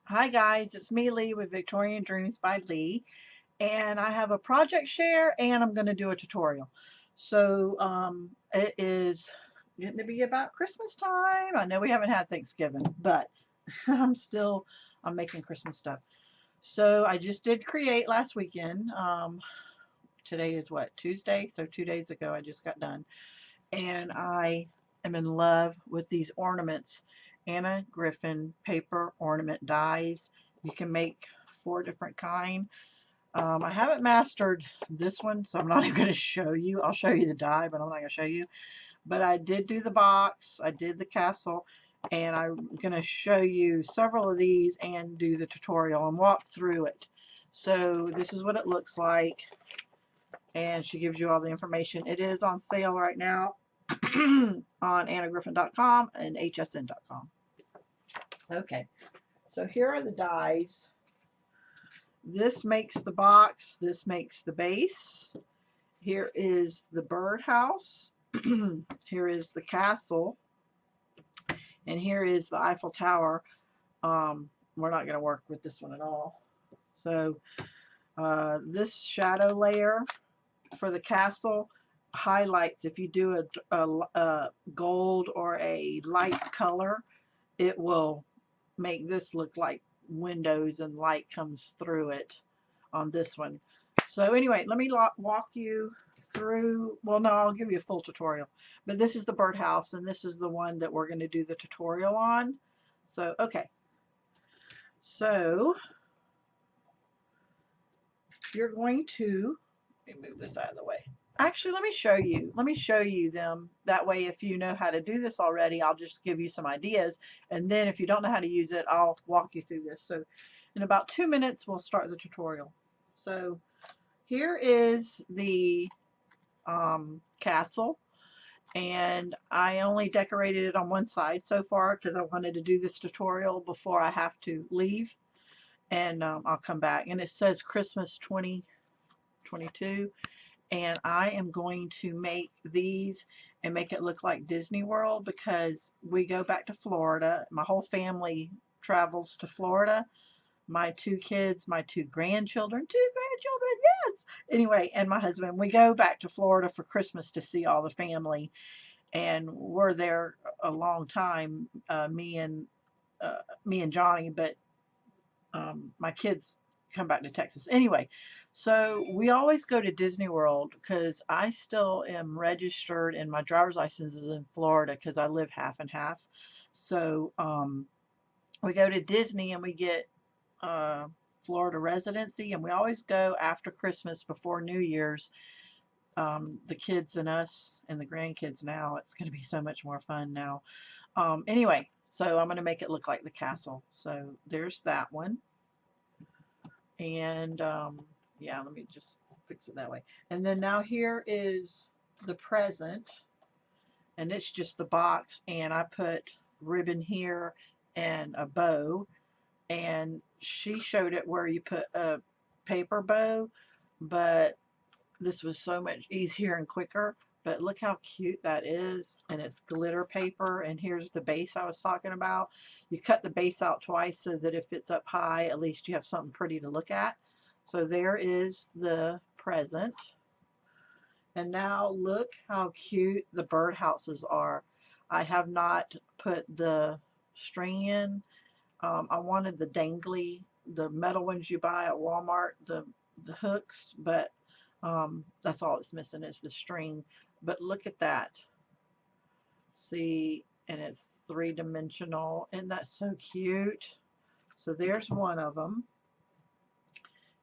Hi guys, it's me Leigh with Victorian Dreams by Leigh, and I have a project share and I'm going to do a tutorial. It is getting to be about Christmas time. I know we haven't had Thanksgiving, but I'm making Christmas stuff. So I just did create last weekend. Today is what, Tuesday? So 2 days ago I just got done, and I am in love with these ornaments. Anna Griffin paper ornament dies. You can make 4 different kind. I haven't mastered this one, so I'm not even going to show you. I'll show you the die, but I'm not going to show you. But I did do the box, I did the castle, and I'm going to show you several of these and do the tutorial and walk through it. So this is what it looks like, and she gives you all the information. It is on sale right now on annagriffin.com and hsn.com. Okay, so here are the dies. This makes the box, this makes the base. Here is the birdhouse. Here is the castle, and here is the Eiffel Tower. We're not going to work with this one at all. So this shadow layer for the castle highlights. If you do a gold or a light color, it will make this look like windows and light comes through it on this one. So anyway, let me walk you through. Well, no, I'll give you a full tutorial, but this is the birdhouse and this is the one that we're going to do the tutorial on. So okay, so you're going to, let me move this out of the way. Actually, let me show you. Let me show you them. That way, if you know how to do this already, I'll just give you some ideas. And then if you don't know how to use it, I'll walk you through this. So in about 2 minutes, we'll start the tutorial. So here is the castle. And I only decorated it on one side so far because I wanted to do this tutorial before I have to leave. And I'll come back. And it says Christmas 2022. And I am going to make these and make it look like Disney World because we go back to Florida. My whole family travels to Florida. My 2 kids, my 2 grandchildren, yes. Anyway, and my husband, we go back to Florida for Christmas to see all the family, and we're there a long time. Me and Johnny, but my kids come back to Texas. Anyway, so we always go to Disney World because I still am registered and my driver's license is in Florida because I live half and half. So we go to Disney and we get Florida residency, and we always go after Christmas before New Year's. The kids and us and the grandkids now, it's going to be so much more fun now. Anyway, so I'm going to make it look like the castle. So there's that one. And yeah, let me just fix it that way. And then now here is the present, and it's just the box, and I put ribbon here and a bow, and she showed it where you put a paper bow, but this was so much easier and quicker. But look how cute that is, and it's glitter paper. And here's the base I was talking about. You cut the base out twice so that if it's up high, at least you have something pretty to look at. So there is the present. And now look how cute the birdhouses are. I have not put the string in. I wanted the dangly, the metal ones you buy at Walmart, the hooks, but that's all it's missing is the string. But look at that. See, and it's 3-dimensional. Isn't that so cute? So there's one of them.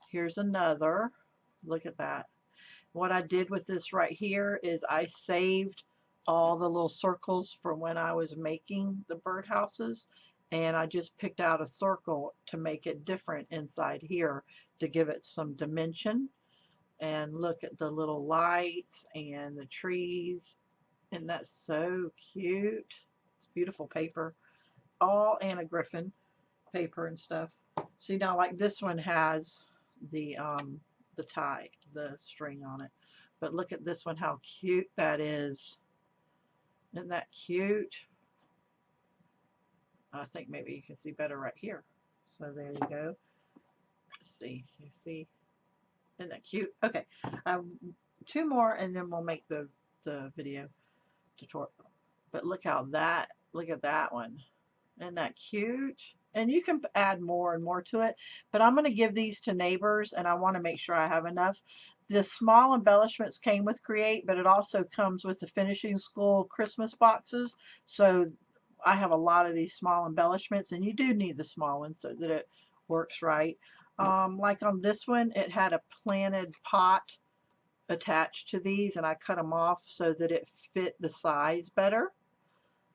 Here's another. Look at that. What I did with this right here is I saved all the little circles from when I was making the birdhouses, and I just picked out a circle to make it different inside here to give it some dimension. And look at the little lights and the trees, and that's so cute. It's beautiful paper, all Anna Griffin paper and stuff. See, now like this one has the tie, the string on it, but look at this one, how cute that is. Isn't that cute? I think maybe you can see better right here. So there you go. Let's see. You see? Isn't that cute? Okay. Two more and then we'll make the video tutorial. But look at that one. Isn't that cute? And you can add more and more to it. But I'm going to give these to neighbors and I want to make sure I have enough. The small embellishments came with Create, but it also comes with the Finishing School Christmas boxes. So I have a lot of these small embellishments and you do need the small ones so that it works right. Like on this one, it had a planted pot attached to these and I cut them off so that it fit the size better.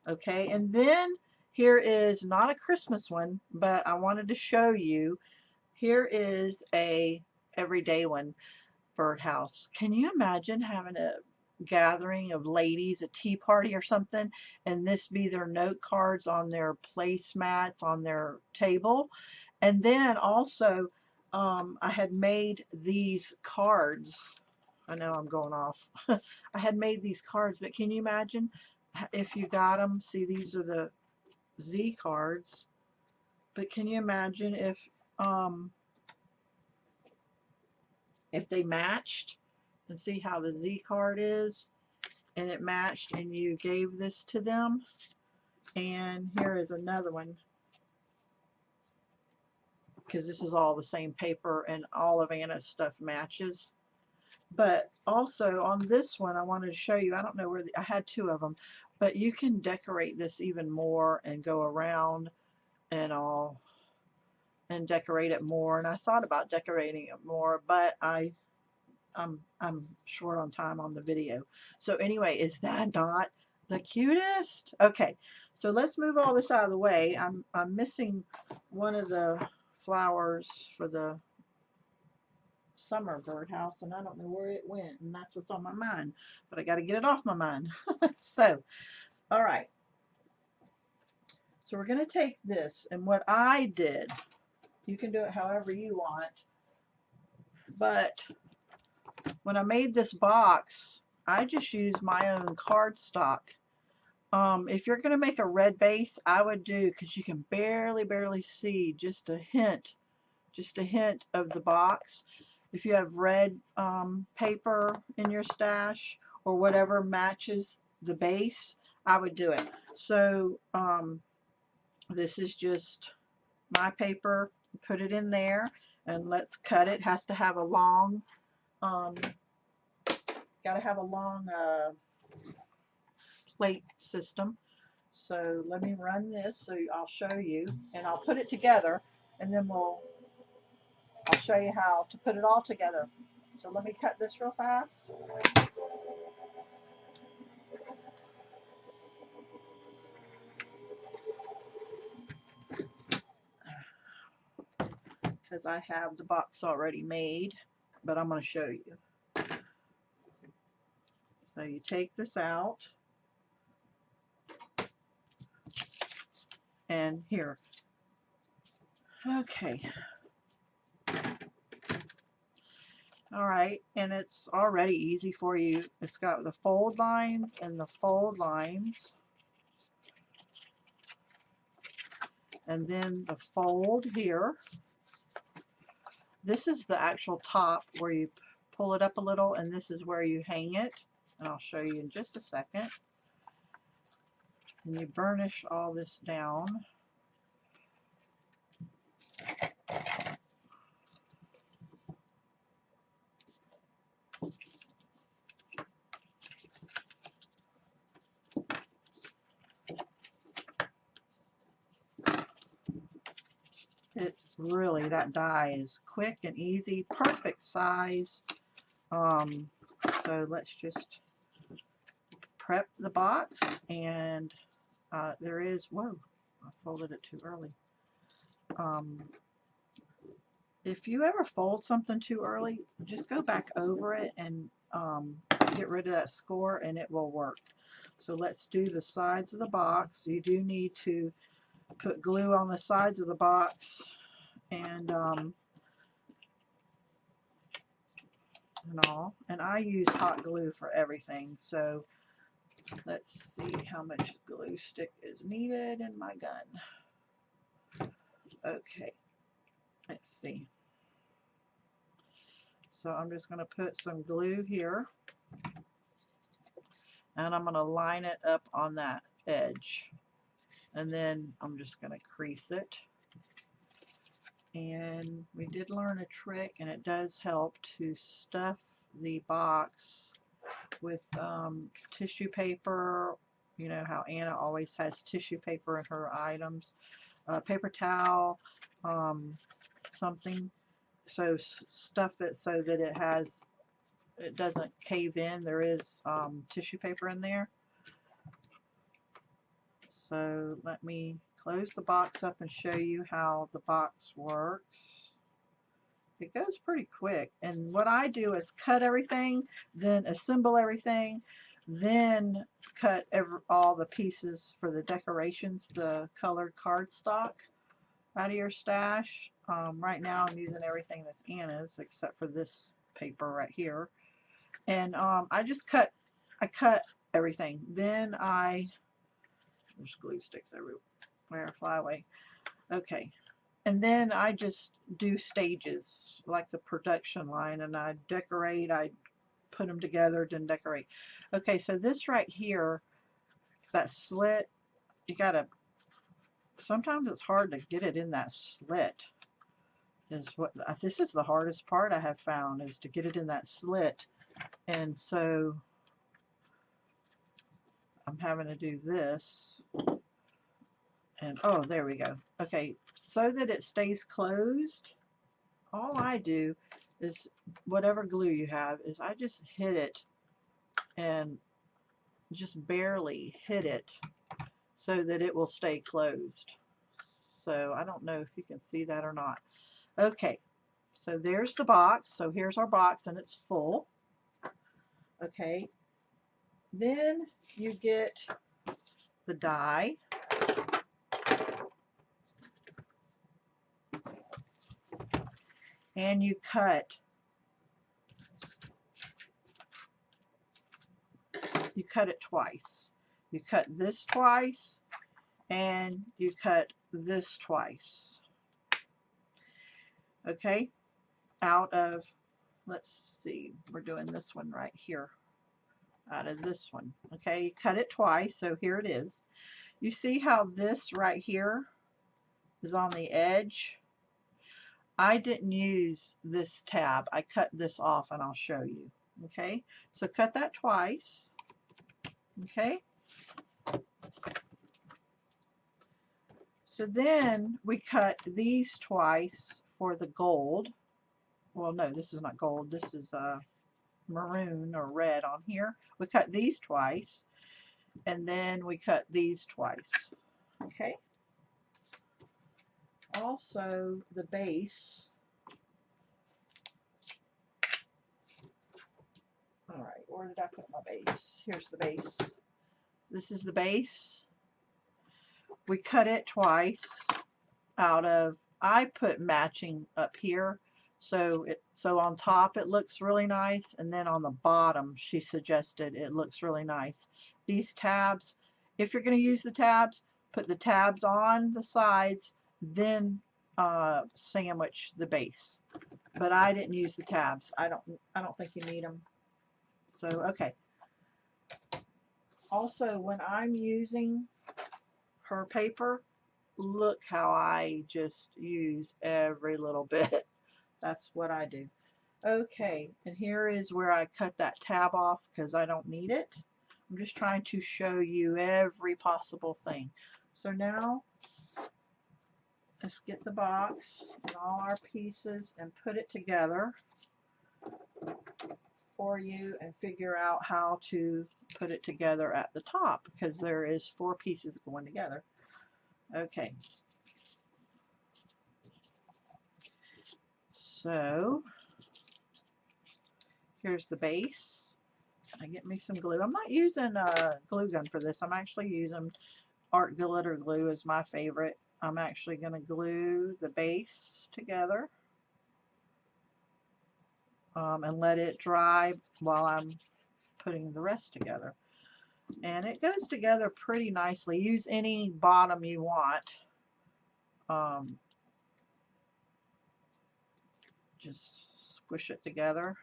Okay, and then here is not a Christmas one, but I wanted to show you. Here is a everyday one, birdhouse. Can you imagine having a gathering of ladies, a tea party or something, and this be their note cards on their placemats on their table? And then also, I had made these cards. I know I'm going off. I had made these cards, but can you imagine if you got them? See, these are the Z cards. But can you imagine if they matched? And see how the Z card is, and it matched, and you gave this to them. And here is another one, because this is all the same paper, and all of Anna's stuff matches. But also on this one, I wanted to show you, I don't know where, I had two of them, but you can decorate this even more and go around and all and decorate it more. And I thought about decorating it more, but I'm short on time on the video. So anyway, is that not the cutest? Okay, so let's move all this out of the way. I'm missing one of the flowers for the summer birdhouse, and I don't know where it went, and that's what's on my mind, but I got to get it off my mind. So, all right. So we're going to take this, and what I did, you can do it however you want, but when I made this box, I just used my own cardstock. If you're going to make a red base, I would do, because you can barely see just a hint of the box. If you have red paper in your stash or whatever matches the base, I would do it. So this is just my paper. Put it in there and let's cut it. Has to have a long, got to have a long plate system. So let me run this so I'll show you, and I'll put it together, and then I'll show you how to put it all together. So let me cut this real fast. Because I have the box already made, but I'm going to show you. So you take this out, and here. Okay. All right, and it's already easy for you. It's got the fold lines and the fold lines, and then the fold here. This is the actual top where you pull it up a little, and this is where you hang it, and I'll show you in just a second. And you burnish all this down. It really, that die is quick and easy, perfect size. So let's just prep the box, and there is, whoa, I folded it too early. If you ever fold something too early, just go back over it and get rid of that score, and it will work. So let's do the sides of the box. You do need to put glue on the sides of the box, and all. And I use hot glue for everything. So let's see how much glue stick is needed in my gun. Okay, Let's see. So I'm just going to put some glue here, and I'm going to line it up on that edge, and then I'm just going to crease it. And we did learn a trick, and it does help to stuff the box with tissue paper. You know how Anna always has tissue paper in her items, paper towel, something. So stuff it so that it doesn't cave in. There is tissue paper in there. So let me close the box up and show you how the box works. It goes pretty quick, and what I do is cut everything, then assemble everything, then cut all the pieces for the decorations, the colored cardstock out of your stash. Right now I'm using everything that's Anna's except for this paper right here, and I cut everything. Then there's glue sticks everywhere, fly away. Okay. And then I just do stages like the production line, and I decorate, I put them together, then decorate. Okay, so this right here, that slit, sometimes it's hard to get it in that slit. This is the hardest part I have found, is to get it in that slit. And so I'm having to do this. And oh, there we go. Okay, so that it stays closed, all I do is, whatever glue you have, is I just hit it, and just barely hit it so that it will stay closed. So I don't know if you can see that or not. Okay, so there's the box. So here's our box, and it's full. Okay, then you get the die. And you cut it twice. You cut this twice, and you cut this twice. Okay, out of, let's see, we're doing this one right here, out of this one. Okay, you cut it twice, so here it is. You see how this right here is on the edge? I didn't use this tab. I cut this off, and I'll show you. Okay, so cut that twice. Okay, so then we cut these twice for the gold. Well, no, this is not gold. This is maroon or red on here. We cut these twice, and then we cut these twice. Okay. Also, the base. All right, where did I put my base? Here's the base. This is the base. We cut it twice out of, I put matching up here, so on top it looks really nice, and then on the bottom she suggested it looks really nice. These tabs, if you're going to use the tabs, put the tabs on the sides, then sandwich the base. But I didn't use the tabs. I don't think you need them. So okay. Also, when I'm using her paper, look how I just use every little bit. That's what I do. Okay, and here is where I cut that tab off because I don't need it. I'm just trying to show you every possible thing. So now let's get the box and all our pieces and put it together for you, and figure out how to put it together at the top, because there is 4 pieces going together. Okay, so here's the base. I get me some glue. I'm not using a glue gun for this. I'm actually using art glitter glue is my favorite. I'm actually going to glue the base together and let it dry while I'm putting the rest together. And it goes together pretty nicely. Use any bottom you want. just squish it together.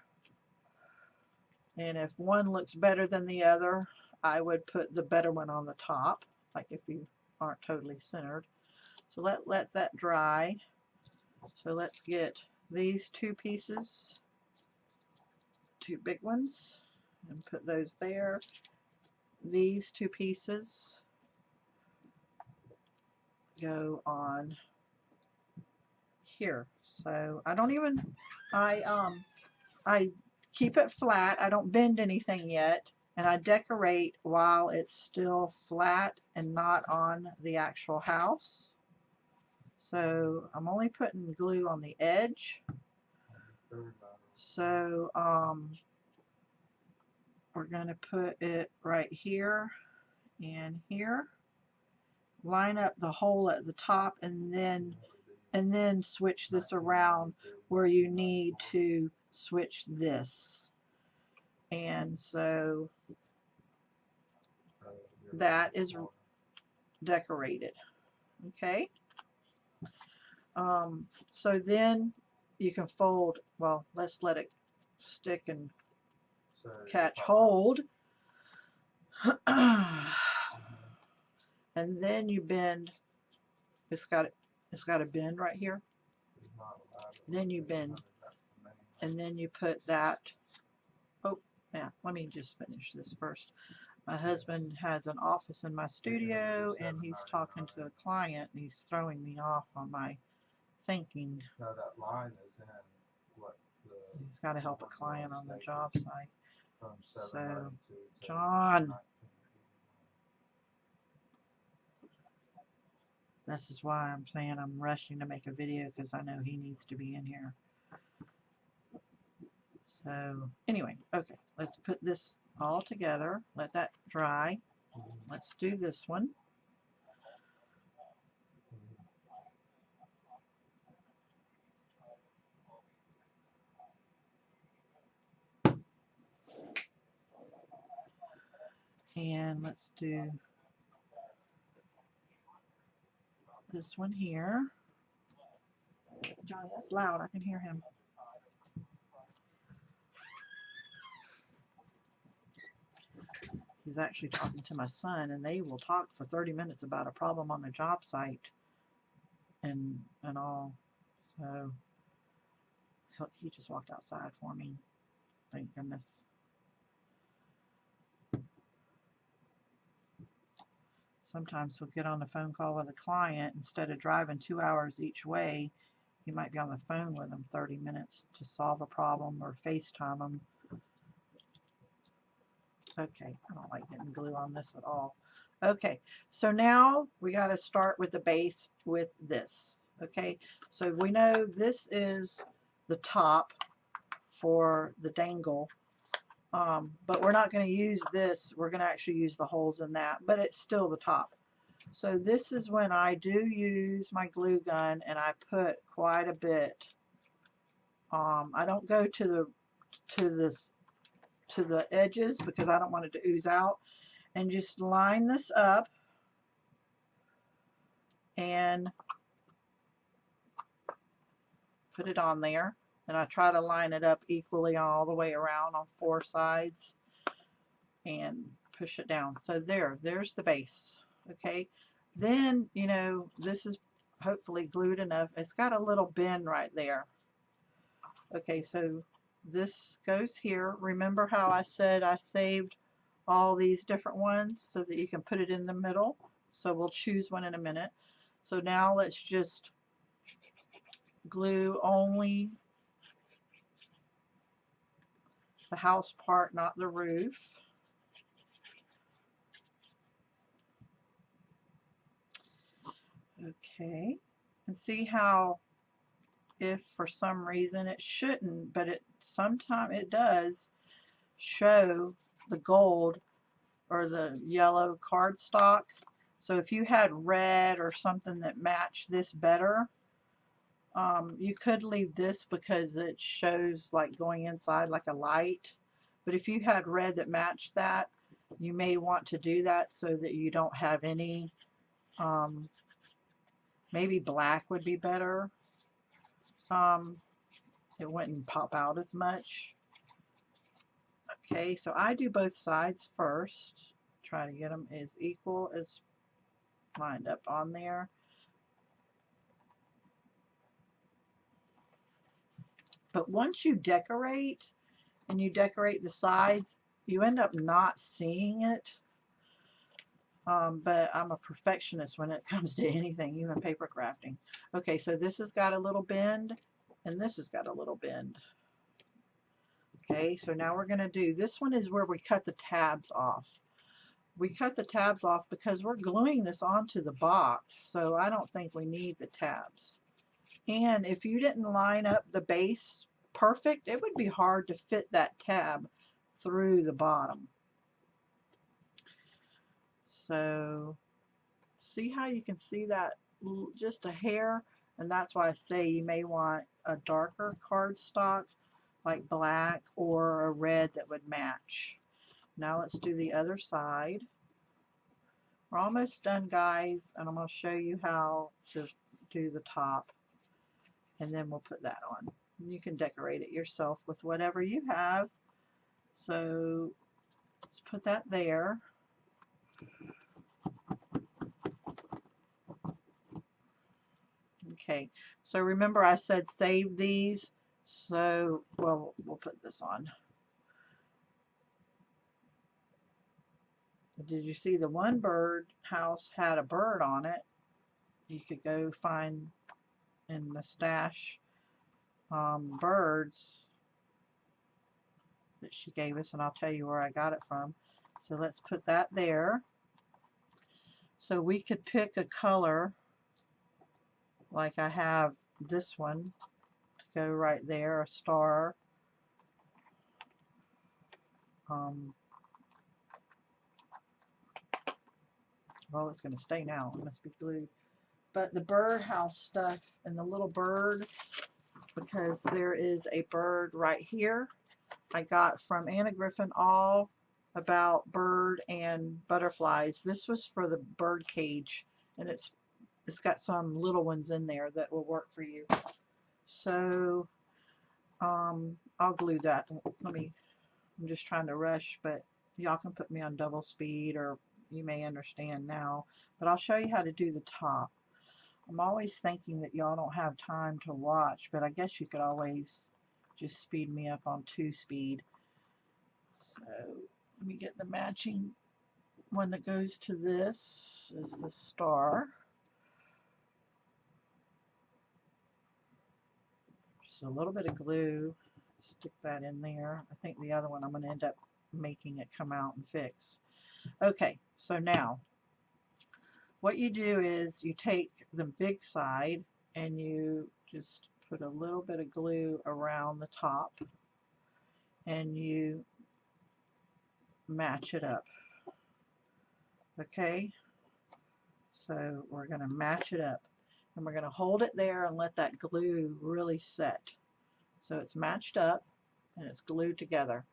And if one looks better than the other, I would put the better one on the top, like if you aren't totally centered. So let that dry. So let's get these two pieces, two big ones, and put those there. These two pieces go on here. So I don't even, I keep it flat. I don't bend anything yet, and I decorate while it's still flat and not on the actual house. So I'm only putting glue on the edge. So we're going to put it right here and here. Line up the hole at the top, and then switch this around where you need to switch this. And so that is decorated. Okay. So then you can fold, well, let's let it stick and catch hold. And then you bend. It's got a bend right here. Then you bend, and then you put that. Oh, yeah. Let me just finish this first. My husband has an office in my studio, and he's talking to a client, and he's throwing me off on my thinking. No, that line is in what He's got to help a client on the job site. from So, John, this is why I'm saying I'm rushing to make a video, because I know he needs to be in here. So, anyway, okay, let's put this all together. Let that dry. Let's do this one. And let's do this one here. Johnny, that's loud. I can hear him. He's actually talking to my son, and they will talk for 30 minutes about a problem on the job site and all. So he just walked outside for me. Thank goodness. Sometimes he'll get on the phone call with a client. Instead of driving 2 hours each way, he might be on the phone with them 30 minutes to solve a problem or FaceTime them. Okay, I don't like getting glue on this at all. Okay, so now we got to start with the base with this. Okay, so we know this is the top for the dangle, but we're not going to use this. We're going to actually use the holes in that, but it's still the top. So this is when I do use my glue gun, and I put quite a bit. I don't go to the edges because I don't want it to ooze out, and just line this up and put it on there. And I try to line it up equally all the way around on 4 sides and push it down. So there's the base. Okay, then you know this is hopefully glued enough. It's got a little bend right there. Okay, so this goes here. Remember how I said I saved all these different ones so that you can put it in the middle? So we'll choose one in a minute. So now let's just glue only the house part, not the roof. Okay, and see how if for some reason it shouldn't, but sometimes it does show the gold or the yellow cardstock. So if you had red or something that matched this better, you could leave this because it shows like going inside like a light. But if you had red that matched that, you may want to do that so that you don't have any, maybe black would be better. it wouldn't pop out as much. Okay, so I do both sides first. Try to get them as equal as lined up on there. But once you decorate and you decorate the sides, you end up not seeing it. But I'm a perfectionist when it comes to anything, even paper crafting. Okay, so this has got a little bend, and this has got a little bend. Okay, so now we're going to do, this one is where we cut the tabs off. We cut the tabs off because we're gluing this onto the box, so I don't think we need the tabs. And if you didn't line up the base perfect, it would be hard to fit that tab through the bottom. So see how you can see that just a hair, and that's why I say you may want a darker cardstock like black or a red that would match. Now let's do the other side. We're almost done, guys, and I'm going to show you how to do the top, and then we'll put that on. You can decorate it yourself with whatever you have. So let's put that there. Okay, so remember I said save these, so well, we'll put this on. Did you see the one bird house had a bird on it? You could go find in the stash birds that she gave us, and I'll tell you where I got it from. So let's put that there. So we could pick a color, like I have this one to go right there, a star. Well, it's going to stay now. It must be glued. But the birdhouse stuff and the little bird, because there is a bird right here, I got from Anna Griffin all about bird and butterflies. This was for the bird cage, and it's got some little ones in there that will work for you. So I'll glue that. I'm just trying to rush, but y'all can put me on double speed, or you may understand now. But I'll show you how to do the top. I'm always thinking that y'all don't have time to watch, but I guess you could always just speed me up on 2-speed. So let me get the matching one that goes to this is the star. Just a little bit of glue. Stick that in there. I think the other one I'm going to end up making it come out and fix. Okay, so now what you do is you take the big side and you just put a little bit of glue around the top and you match it up. Okay, so we're going to match it up, and we're going to hold it there and let that glue really set. So it's matched up and it's glued together.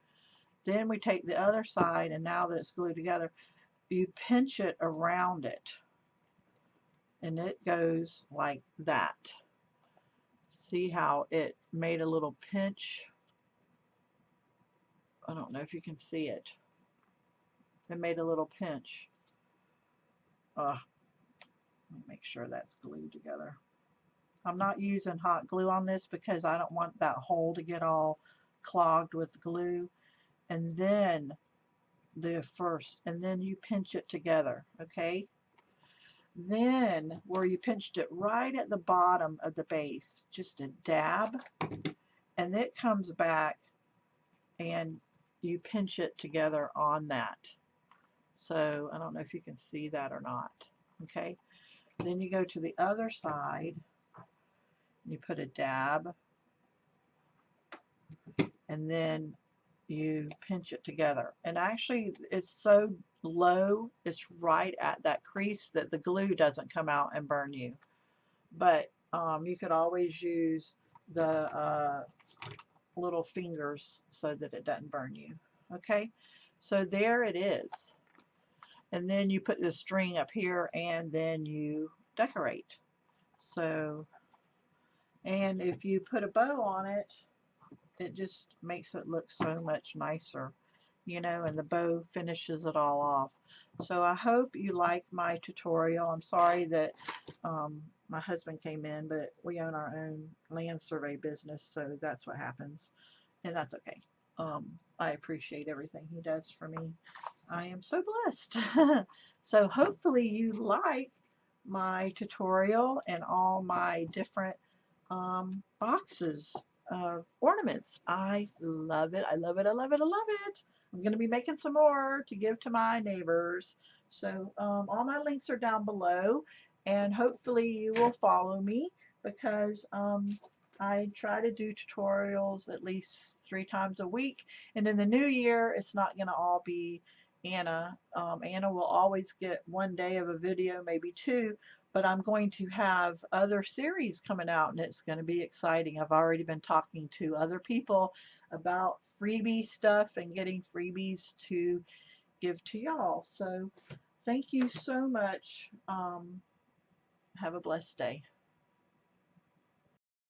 Then we take the other side, and now that it's glued together, you pinch it around it, and it goes like that. See how it made a little pinch? I don't know if you can see it. It made a little pinch. Let me make sure that's glued together. I'm not using hot glue on this because I don't want that hole to get all clogged with glue. And then and then you pinch it together, okay? Then where you pinched it right at the bottom of the base, just a dab, and it comes back and you pinch it together on that. So I don't know if you can see that or not. Okay, then you go to the other side, you put a dab, and then you pinch it together. And actually it's so low, it's right at that crease that the glue doesn't come out and burn you. But you could always use the little fingers so that it doesn't burn you. Okay, so there it is. And then you put the string up here and then you decorate. So, and if you put a bow on it, it just makes it look so much nicer, you know, and the bow finishes it all off. So I hope you like my tutorial. I'm sorry that my husband came in, but we own our own land survey business, so that's what happens, and that's okay. I appreciate everything he does for me. I am so blessed. So hopefully you like my tutorial and all my different boxes of ornaments. I love it. I love it. I love it. I love it. I'm going to be making some more to give to my neighbors. So all my links are down below, and hopefully you will follow me because I try to do tutorials at least 3 times a week. And in the new year, it's not going to all be Anna. Anna will always get one day of a video, maybe two, but I'm going to have other series coming out and it's going to be exciting. I've already been talking to other people about freebie stuff and getting freebies to give to y'all. So thank you so much. Have a blessed day.